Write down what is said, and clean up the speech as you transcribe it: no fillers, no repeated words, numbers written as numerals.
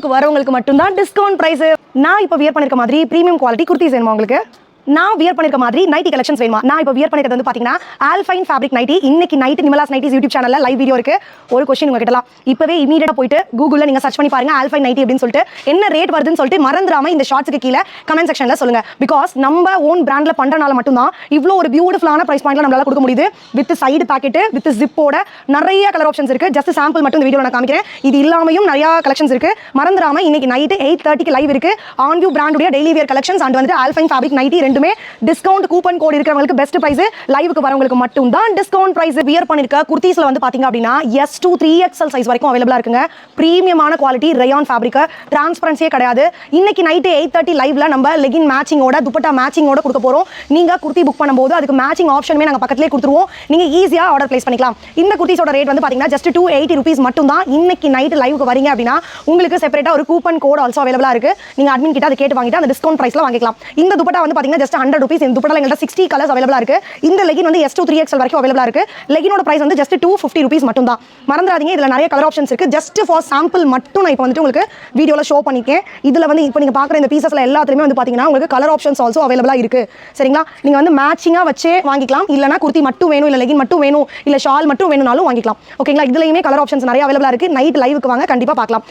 வரவங்களுக்கு மட்டும்தான் discount price. நான் இப்போ வியர் பண்ணிருக்க மாதிரி பிரீமியம் குவாலிட்டி குர்த்திஸ் வேணுமா உங்களுக்கு? நான் வியர் பண்ணிருக்க மாதிரி நைட்டி கலெக்ஷன்ஸ் வேணுமா? நான் இப்போ வியர் பண்ணிருக்கிறது வந்து பாத்தீங்கன்னா ஆல்ஃபைன் ஃபேப்ரிக் நைட்டி. இன்னைக்கு நைட் நிமலாஸ் நைட்டிஸ் யூடியூப் சேனல்ல லைவ் வீடியோ இருக்கு. ஒரு क्वेश्चन உங்ககிட்டலாம் இப்பவே இமீடியட்டா போயிட்டு கூகுள்ல நீங்க சர்ச் பண்ணி பாருங்க ஆல்ஃபைன் நைட்டி அப்படின்னு சொல்லிட்டு என்ன ரேட் வருதுன்னு சொல்லிட்டு மறந்துடாம இந்த ஷார்ட்ஸ்க்கு கீழே கமெண்ட் செக்ஷன்ல சொல்லுங்க. பிகாஸ் நம்ம ஓன் பிராண்ட்ல பண்றனால மட்டும்தான் இவ்வளோ ஒரு பியூட்டிஃபுல்லான பிரைஸ் பாயிண்ட்ல நம்மளால கொடுக்க முடியுது. வித் சைடு பாக்கெட் வித் ஜிப்போட நிறைய கலர் ஆப்ஷன்ஸ் இருக்கு. ஜஸ்ட் சாம்பிள் மட்டும் இந்த வீடியோல நான் காமிக்கிறேன். இது இல்லாமையும் நிறைய கலெக்ஷன்ஸ் இருக்கு. மறந்துடாம இன்னைக்கு நைட் 8:30க்கு லைவ் இருக்கு. ஆன்வியூ பிராண்டுடைய டெய்லி வியர் கலெக்ஷன்ஸ் அண்ட் வந்து ஆல்ஃபைன் ஃபேப்ரிக் நைட்டி ரெண்டுமே டிஸ்கவுண்ட் கூப்பன் கோட் இருக்கிறவங்களுக்கு பெஸ்ட் பிரைஸ். லைவுக்கு வரவங்களுக்கு மட்டும் தான் டிஸ்கவுண்ட் பிரைஸ். வியர் பண்ணிருக்க குர்தீஸ்ல வந்து பாத்தீங்க அப்படினா S to 3XL சைஸ் வரைக்கும் அவைலபிளா இருக்குங்க. பிரீமியமான குவாலிட்டி ரயான் ஃபேப்ரிக், டிரான்ஸ்பரன்சியே கிடையாது. இன்னைக்கு நைட் 8:30 லைவ்ல நம்ம லெகின் மேட்சிங்கோட துப்பட்டா மேட்சிங்கோட கொடுக்க போறோம். நீங்க குர்தி புக் பண்ணும்போது அதுக்கு மேட்சிங் ஆப்ஷனுமே நாங்க பக்கத்துலயே கொடுத்துருவோம். நீங்க ஈஸியா ஆர்டர் பிளேஸ் பண்ணிக்கலாம். இந்த குர்தீஸோட ரேட் வந்து பாத்தீங்கன்னா ஜஸ்ட் 280 rupees மட்டும் தான். இன்னைக்கு நைட் லைவுக்கு வரீங்க அப்படினா உங்களுக்கு செப்பரேட்டா ஒரு கூப்பன் கோட் ஆல்சோ அவைலபிளா இருக்கு. நீங்க அட்மின் கிட்ட அதை கேட்டு வாங்கிட்டு அந்த டிஸ்கவுண்ட் பிரைஸ்ல வாங்கிக்கலாம். இந்த துப்பட்டா வந்து பாத்தீங்கன்னா ஜஸ்ட் 100 rupees. இந்த துப்பட்டால எங்கள்ட்ட 60 கலர்ஸ் அவைலபிளா இருக்கு. இந்த லெகின் வந்து S to 3XL வரைக்கும் அவைலபிளா இருக்கு. லெகினோட பிரைஸ் வந்து ஜஸ்ட் 250 rupees மட்டும் தான். மறந்துடாதீங்க இதுல நிறைய கலர் ஆப்ஷன்ஸ் இருக்கு. ஜஸ்ட் ஃபார் சாம்பிள் மட்டும் நான் இப்போ வந்து உங்களுக்கு வீடியோல ஷோ பண்ணிருக்கேன். இதுல வந்து இப்போ நீங்க பாக்குற இந்த பீசஸ்ல எல்லாத்துலயுமே வந்து பாத்தீங்கன்னா உங்களுக்கு கலர் ஆப்ஷன்ஸ் ஆல்சோ அவைலபிளா இருக்கு. சரிங்களா? நீங்க வந்து மேட்சிங்கா வச்சே வாங்கிக்கலாம். இல்லனா குர்தி மட்டும் வேணும், இல்ல லெகின் மட்டும் வேணும், இல்ல ஷால் மட்டும் வேணும்னாலும் வாங்கிக்கலாம். ஓகேங்களா? இதுலயுமே கலர் ஆப்ஷன்ஸ் நிறைய அவைலபிளா இருக்கு. நைட் லைவுக்கு வாங்க, கண்டிப்பா பார்க்கலாம்.